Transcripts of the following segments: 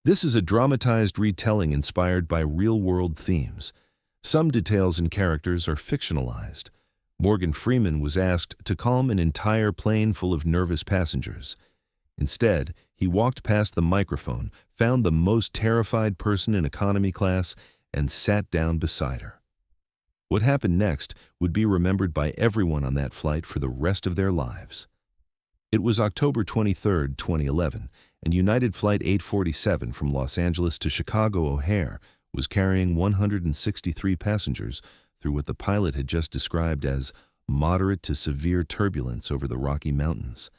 This is a dramatized retelling inspired by real-world themes. Some details and characters are fictionalized. Morgan Freeman was asked to calm an entire plane full of nervous passengers. Instead, he walked past the microphone, found the most terrified person in economy class, and sat down beside her. What happened next would be remembered by everyone on that flight for the rest of their lives. It was October 23, 2011, and United Flight 847 from Los Angeles to Chicago O'Hare was carrying 163 passengers through what the pilot had just described as moderate to severe turbulence over the Rocky Mountains.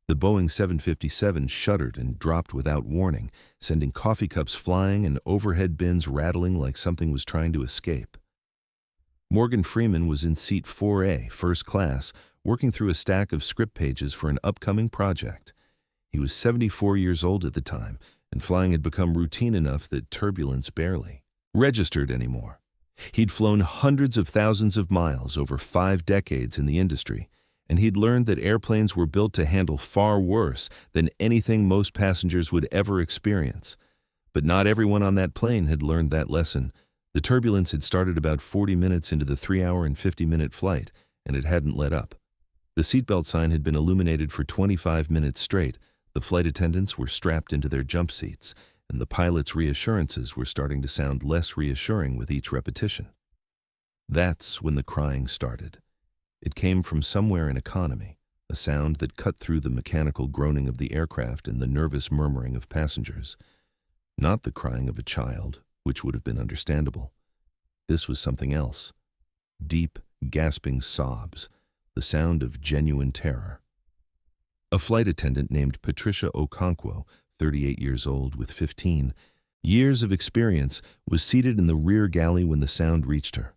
The Boeing 757 shuddered and dropped without warning, sending coffee cups flying and overhead bins rattling like something was trying to escape. Morgan Freeman was in seat 4A, first class, working through a stack of script pages for an upcoming project. He was 74 years old at the time, and flying had become routine enough that turbulence barely registered anymore. He'd flown hundreds of thousands of miles over 5 decades in the industry, and he'd learned that airplanes were built to handle far worse than anything most passengers would ever experience. But not everyone on that plane had learned that lesson. The turbulence had started about 40 minutes into the 3-hour and 50-minute flight, and it hadn't let up. The seatbelt sign had been illuminated for 25 minutes straight. The flight attendants were strapped into their jump seats, and the pilot's reassurances were starting to sound less reassuring with each repetition. That's when the crying started. It came from somewhere in economy, a sound that cut through the mechanical groaning of the aircraft and the nervous murmuring of passengers. Not the crying of a child, which would have been understandable. This was something else. Deep, gasping sobs, the sound of genuine terror. A flight attendant named Patricia Okonkwo, 38 years old with 15 years of experience, was seated in the rear galley when the sound reached her.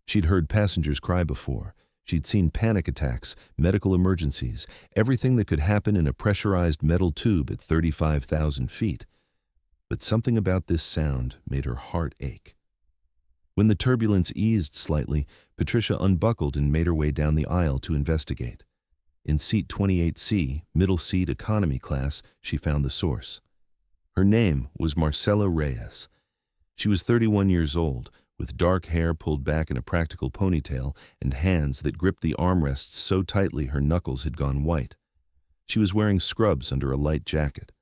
She'd heard passengers cry before. She'd seen panic attacks, medical emergencies, everything that could happen in a pressurized metal tube at 35,000 feet. But something about this sound made her heart ache. When the turbulence eased slightly, Patricia unbuckled and made her way down the aisle to investigate. In seat 28C, middle seat economy class, she found the source. Her name was Marcela Reyes. She was 31 years old, with dark hair pulled back in a practical ponytail and hands that gripped the armrests so tightly her knuckles had gone white. She was wearing scrubs under a light jacket.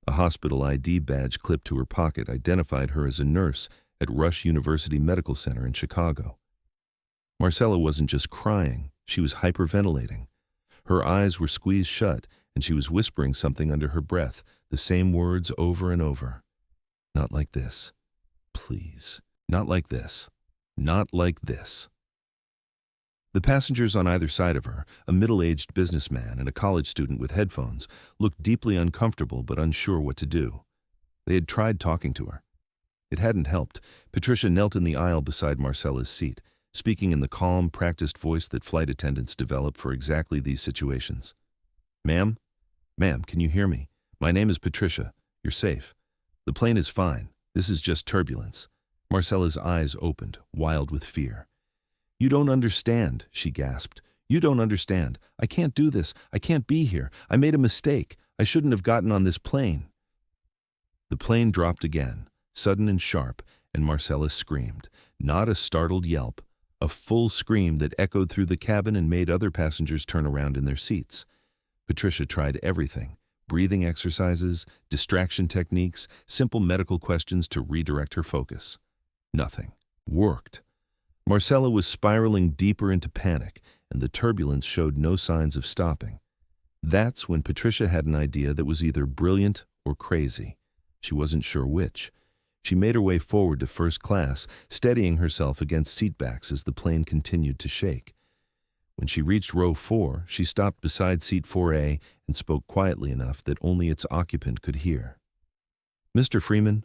A hospital ID badge clipped to her pocket identified her as a nurse at Rush University Medical Center in Chicago. Marcela wasn't just crying, she was hyperventilating. Her eyes were squeezed shut, and she was whispering something under her breath, the same words over and over. Not like this. Please. Not like this. Not like this. The passengers on either side of her, a middle-aged businessman and a college student with headphones, looked deeply uncomfortable but unsure what to do. They had tried talking to her. It hadn't helped. Patricia knelt in the aisle beside Marcela's seat, speaking in the calm, practiced voice that flight attendants develop for exactly these situations. Ma'am? Ma'am, can you hear me? My name is Patricia. You're safe. The plane is fine. This is just turbulence. Marcela's eyes opened, wild with fear. You don't understand, she gasped. You don't understand. I can't do this. I can't be here. I made a mistake. I shouldn't have gotten on this plane. The plane dropped again, sudden and sharp, and Marcela screamed. Not a startled yelp, a full scream that echoed through the cabin and made other passengers turn around in their seats. Patricia tried everything. Breathing exercises, distraction techniques, simple medical questions to redirect her focus. Nothing worked. Marcela was spiraling deeper into panic, and the turbulence showed no signs of stopping. That's when Patricia had an idea that was either brilliant or crazy. She wasn't sure which. She made her way forward to first class, steadying herself against seatbacks as the plane continued to shake. When she reached row 4, she stopped beside seat 4A and spoke quietly enough that only its occupant could hear. Mr. Freeman,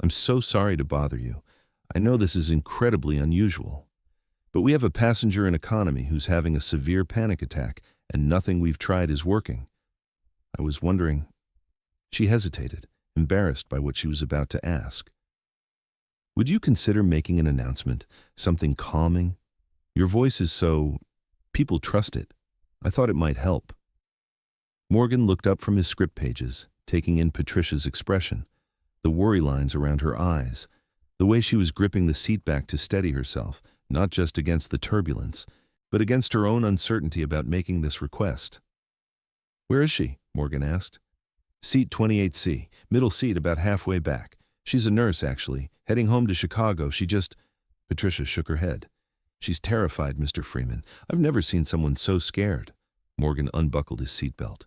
I'm so sorry to bother you. I know this is incredibly unusual, but we have a passenger in economy who's having a severe panic attack, and nothing we've tried is working. I was wondering. She hesitated, embarrassed by what she was about to ask. Would you consider making an announcement, something calming? Your voice is so... people trust it. I thought it might help. Morgan looked up from his script pages, taking in Patricia's expression. the worry lines around her eyes, the way she was gripping the seat back to steady herself, not just against the turbulence, but against her own uncertainty about making this request. "Where is she?" Morgan asked. "Seat 28C, middle seat about halfway back. She's a nurse, actually, heading home to Chicago. Patricia shook her head. "She's terrified, Mr. Freeman. I've never seen someone so scared." Morgan unbuckled his seatbelt.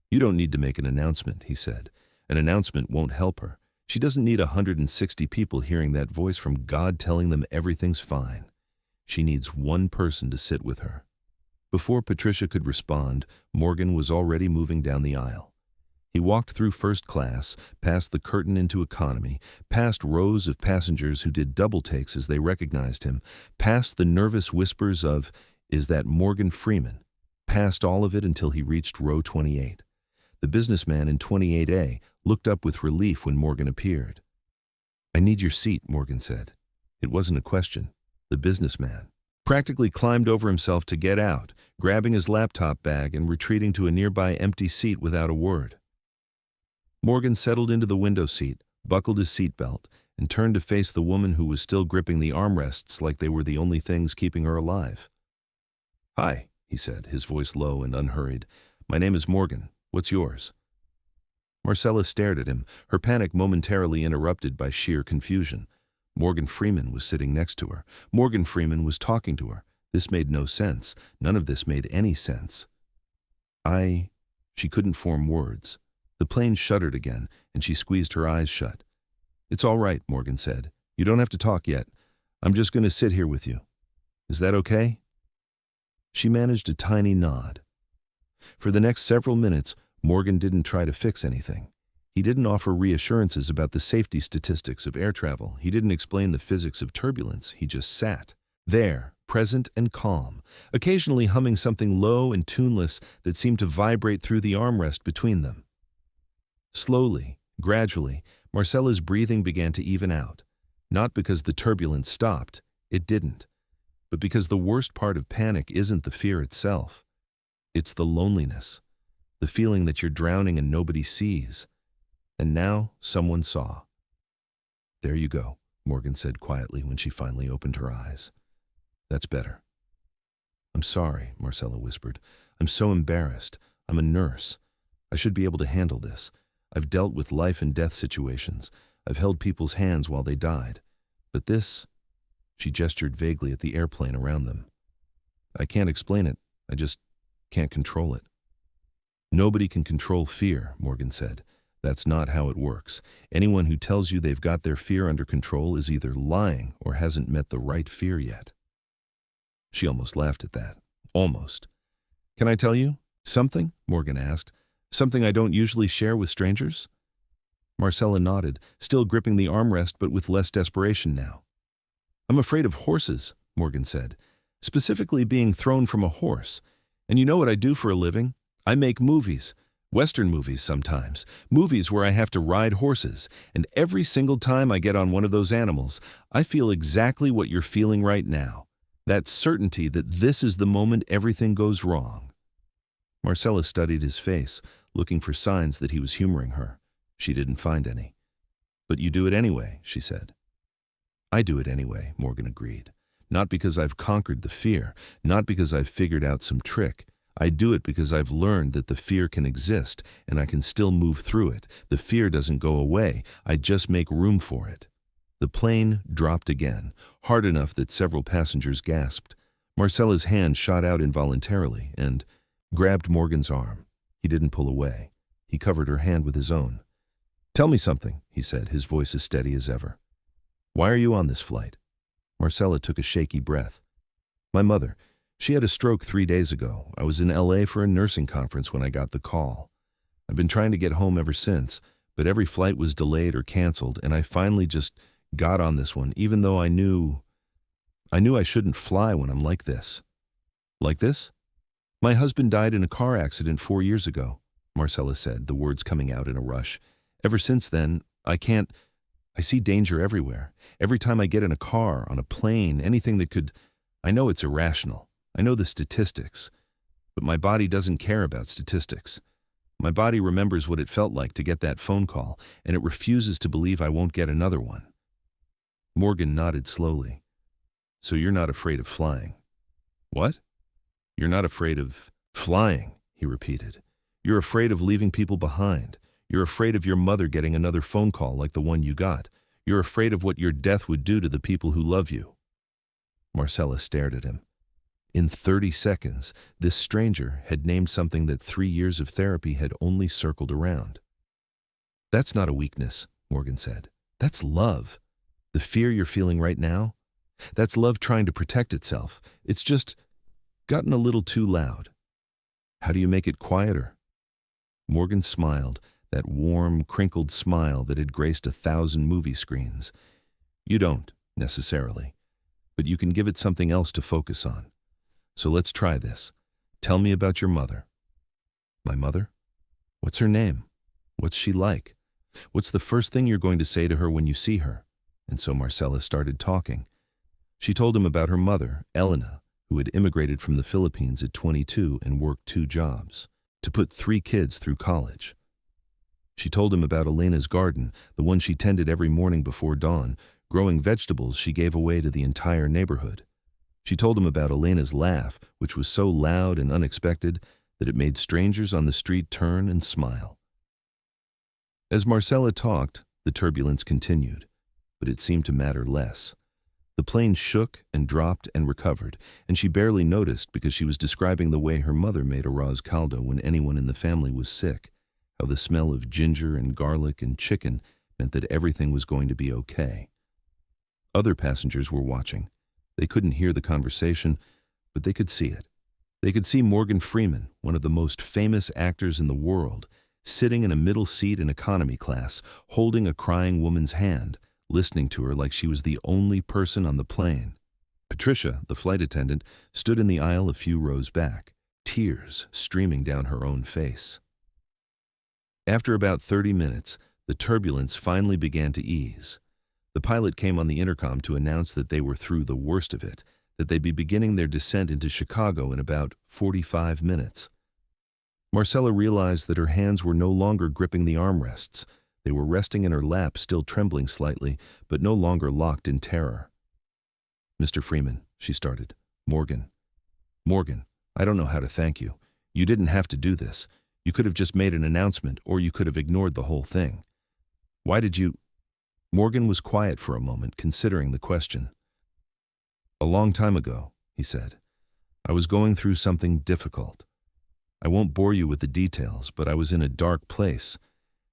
"You don't need to make an announcement," he said. "An announcement won't help her. She doesn't need 160 people hearing that voice from God telling them everything's fine. She needs one person to sit with her." Before Patricia could respond, Morgan was already moving down the aisle. He walked through first class, past the curtain into economy, past rows of passengers who did double takes as they recognized him, past the nervous whispers of, "Is that Morgan Freeman?" Past all of it until he reached row 28. The businessman in 28A looked up with relief when Morgan appeared. "I need your seat," Morgan said. It wasn't a question. The businessman practically climbed over himself to get out, grabbing his laptop bag and retreating to a nearby empty seat without a word. Morgan settled into the window seat, buckled his seatbelt, and turned to face the woman who was still gripping the armrests like they were the only things keeping her alive. "Hi," he said, his voice low and unhurried. "My name is Morgan. What's yours?" Marcella stared at him, her panic momentarily interrupted by sheer confusion. Morgan Freeman was sitting next to her. Morgan Freeman was talking to her. This made no sense. None of this made any sense. She couldn't form words. The plane shuddered again, and she squeezed her eyes shut. "It's all right," Morgan said. "You don't have to talk yet. I'm just going to sit here with you. Is that okay?" She managed a tiny nod. For the next several minutes, Morgan didn't try to fix anything. He didn't offer reassurances about the safety statistics of air travel. He didn't explain the physics of turbulence. He just sat there, present and calm, occasionally humming something low and tuneless that seemed to vibrate through the armrest between them. Slowly, gradually, Marcella's breathing began to even out. Not because the turbulence stopped. It didn't. But because the worst part of panic isn't the fear itself. It's the loneliness. The feeling that you're drowning and nobody sees. And now someone saw. "There you go," Morgan said quietly when she finally opened her eyes. "That's better." "I'm sorry," Marcella whispered. "I'm so embarrassed. I'm a nurse. I should be able to handle this. I've dealt with life and death situations. I've held people's hands while they died. But this," she gestured vaguely at the airplane around them. "I can't explain it. I just can't control it." "Nobody can control fear," Morgan said. "That's not how it works. Anyone who tells you they've got their fear under control is either lying or hasn't met the right fear yet." She almost laughed at that. Almost. "Can I tell you something?" Morgan asked. "Something I don't usually share with strangers?" Marcella nodded, still gripping the armrest but with less desperation now. "I'm afraid of horses," Morgan said. "Specifically being thrown from a horse. And you know what I do for a living? I make movies. Western movies sometimes. Movies where I have to ride horses. And every single time I get on one of those animals, I feel exactly what you're feeling right now. That certainty that this is the moment everything goes wrong." Marcella studied his face, looking for signs that he was humoring her. She didn't find any. "But you do it anyway," she said. "I do it anyway," Morgan agreed. "Not because I've conquered the fear, not because I've figured out some trick. I do it because I've learned that the fear can exist and I can still move through it. The fear doesn't go away. I just make room for it." The plane dropped again, hard enough that several passengers gasped. Marcella's hand shot out involuntarily and grabbed Morgan's arm. He didn't pull away. He covered her hand with his own. "Tell me something," he said, his voice as steady as ever. "Why are you on this flight?" Marcella took a shaky breath. "My mother. She had a stroke 3 days ago. I was in LA for a nursing conference when I got the call. I've been trying to get home ever since, but every flight was delayed or canceled, and I finally just got on this one, even though I knew I shouldn't fly when I'm like this." "Like this?" "My husband died in a car accident 4 years ago," Marcella said, the words coming out in a rush. "Ever since then, I see danger everywhere. Every time I get in a car, on a plane, anything that could. I know it's irrational. I know the statistics. But my body doesn't care about statistics. My body remembers what it felt like to get that phone call, and it refuses to believe I won't get another one. Morgan nodded slowly. So you're not afraid of flying? What? You're not afraid of flying, he repeated. You're afraid of leaving people behind. You're afraid of your mother getting another phone call like the one you got. You're afraid of what your death would do to the people who love you. Marcella stared at him. In 30 seconds, this stranger had named something that 3 years of therapy had only circled around. That's not a weakness, Morgan said. That's love. The fear you're feeling right now, that's love trying to protect itself. It's just gotten a little too loud. How do you make it quieter? Morgan smiled, that warm, crinkled smile that had graced 1,000 movie screens. You don't, necessarily, but you can give it something else to focus on. So let's try this. Tell me about your mother. My mother? What's her name? What's she like? What's the first thing you're going to say to her when you see her? And so Marcella started talking. She told him about her mother, Elena, who had immigrated from the Philippines at 22 and worked 2 jobs to put 3 kids through college. She told him about Elena's garden, the one she tended every morning before dawn, growing vegetables she gave away to the entire neighborhood. She told him about Elena's laugh, which was so loud and unexpected that it made strangers on the street turn and smile. As Marcella talked, the turbulence continued, but it seemed to matter less. The plane shook and dropped and recovered, and she barely noticed because she was describing the way her mother made arroz caldo when anyone in the family was sick, how the smell of ginger and garlic and chicken meant that everything was going to be okay. Other passengers were watching. They couldn't hear the conversation, but they could see it. They could see Morgan Freeman, one of the most famous actors in the world, sitting in a middle seat in economy class, holding a crying woman's hand, listening to her like she was the only person on the plane. Patricia, the flight attendant, stood in the aisle a few rows back, tears streaming down her own face. After about 30 minutes, the turbulence finally began to ease. The pilot came on the intercom to announce that they were through the worst of it, that they'd be beginning their descent into Chicago in about 45 minutes. Marcella realized that her hands were no longer gripping the armrests. They were resting in her lap, still trembling slightly, but no longer locked in terror. Mr. Freeman, she started. Morgan, I don't know how to thank you. You didn't have to do this. You could have just made an announcement, or you could have ignored the whole thing. Why did you... Morgan was quiet for a moment, considering the question. A long time ago, he said, I was going through something difficult. I won't bore you with the details, but I was in a dark place,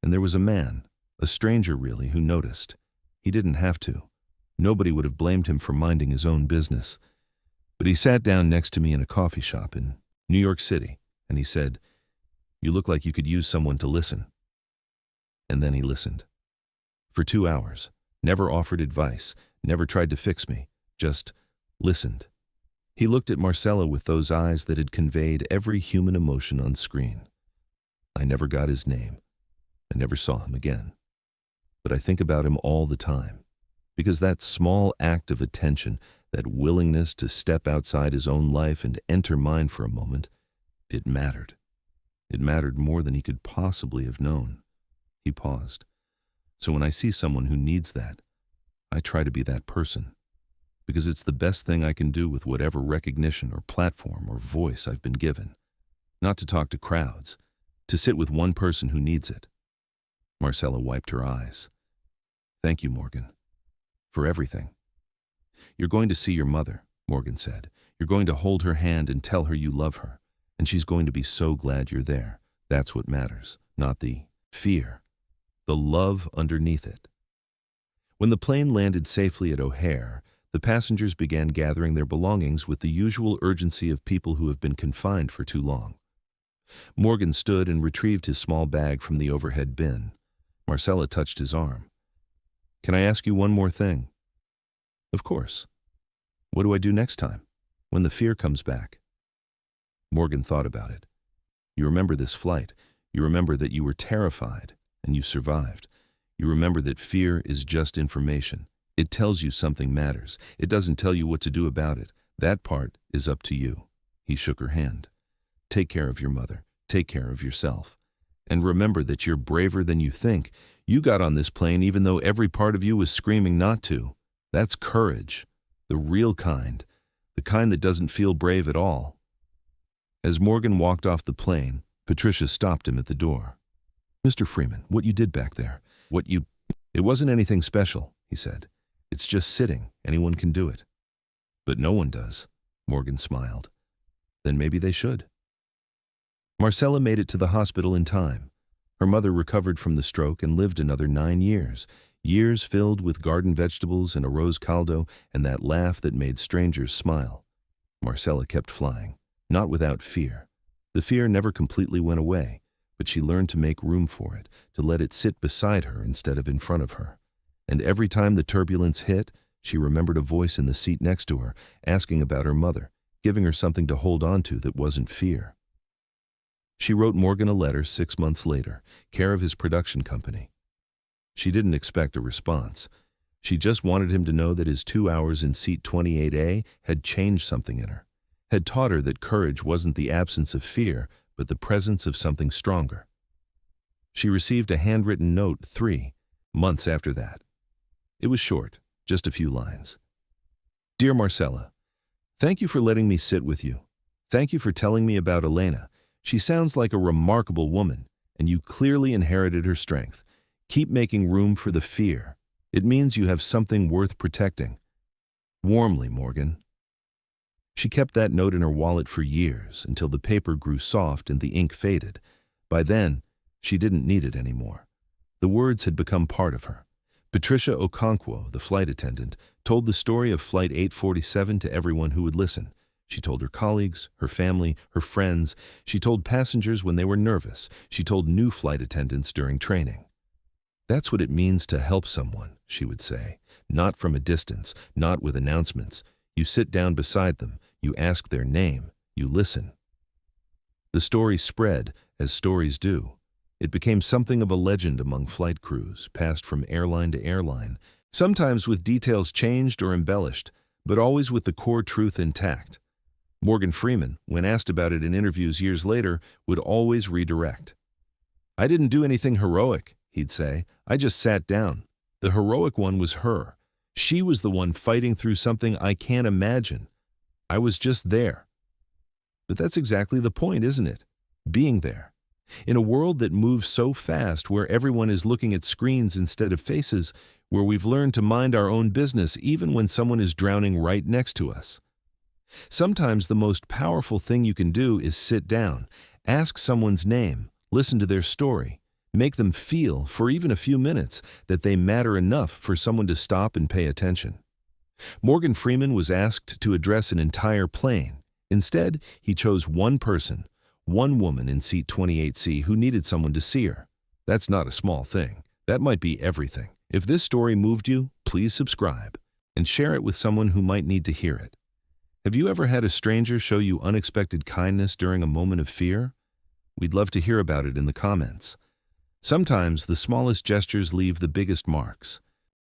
and there was a man, a stranger really, who noticed. He didn't have to. Nobody would have blamed him for minding his own business. But he sat down next to me in a coffee shop in New York City, and he said, You look like you could use someone to listen. And then he listened. For 2 hours, never offered advice, never tried to fix me, just listened. He looked at Marcella with those eyes that had conveyed every human emotion on screen. I never got his name. I never saw him again. But I think about him all the time, because that small act of attention, that willingness to step outside his own life and enter mine for a moment, it mattered. It mattered more than he could possibly have known. He paused. So when I see someone who needs that, I try to be that person, because it's the best thing I can do with whatever recognition or platform or voice I've been given. Not to talk to crowds, to sit with one person who needs it. Marcella wiped her eyes. Thank you, Morgan, for everything. You're going to see your mother, Morgan said. You're going to hold her hand and tell her you love her, and she's going to be so glad you're there. That's what matters, not the fear. The love underneath it. When the plane landed safely at O'Hare, the passengers began gathering their belongings with the usual urgency of people who have been confined for too long. Morgan stood and retrieved his small bag from the overhead bin. Marcella touched his arm. Can I ask you one more thing? Of course. What do I do next time, when the fear comes back? Morgan thought about it. You remember this flight. You remember that you were terrified. And you survived. You remember that fear is just information. It tells you something matters. It doesn't tell you what to do about it. That part is up to you. He shook her hand. Take care of your mother. Take care of yourself. And remember that you're braver than you think. You got on this plane even though every part of you was screaming not to. That's courage. The real kind. The kind that doesn't feel brave at all. As Morgan walked off the plane, Patricia stopped him at the door. "Mr. Freeman, what you did back there, It wasn't anything special," he said. "It's just sitting. Anyone can do it." "But no one does," Morgan smiled. "Then maybe they should." Marcella made it to the hospital in time. Her mother recovered from the stroke and lived another 9 years. Years filled with garden vegetables and arroz caldo and that laugh that made strangers smile. Marcella kept flying, not without fear. The fear never completely went away, but she learned to make room for it, to let it sit beside her instead of in front of her. And every time the turbulence hit, she remembered a voice in the seat next to her, asking about her mother, giving her something to hold on to that wasn't fear. She wrote Morgan a letter 6 months later, care of his production company. She didn't expect a response. She just wanted him to know that his 2 hours in seat 28A had changed something in her, had taught her that courage wasn't the absence of fear, but the presence of something stronger. She received a handwritten note 3 months after that. It was short, just a few lines. "Dear Marcella, thank you for letting me sit with you. Thank you for telling me about Elena. She sounds like a remarkable woman, and you clearly inherited her strength. Keep making room for the fear. It means you have something worth protecting. Warmly, Morgan." She kept that note in her wallet for years, until the paper grew soft and the ink faded. By then, she didn't need it anymore. The words had become part of her. Patricia Okonkwo, the flight attendant, told the story of Flight 847 to everyone who would listen. She told her colleagues, her family, her friends. She told passengers when they were nervous. She told new flight attendants during training. "That's what it means to help someone," she would say. "Not from a distance, not with announcements. You sit down beside them, you ask their name, you listen." The story spread, as stories do. It became something of a legend among flight crews, passed from airline to airline, sometimes with details changed or embellished, but always with the core truth intact. Morgan Freeman, when asked about it in interviews years later, would always redirect. "I didn't do anything heroic," he'd say. "I just sat down. The heroic one was her. She was the one fighting through something I can't imagine. I was just there." But that's exactly the point, isn't it? Being there. In a world that moves so fast, where everyone is looking at screens instead of faces, where we've learned to mind our own business even when someone is drowning right next to us. Sometimes the most powerful thing you can do is sit down, ask someone's name, listen to their story, make them feel, for even a few minutes, that they matter enough for someone to stop and pay attention. Morgan Freeman was asked to address an entire plane. Instead, he chose one person, one woman in seat 28C who needed someone to see her. That's not a small thing. That might be everything. If this story moved you, please subscribe and share it with someone who might need to hear it. Have you ever had a stranger show you unexpected kindness during a moment of fear? We'd love to hear about it in the comments. Sometimes the smallest gestures leave the biggest marks.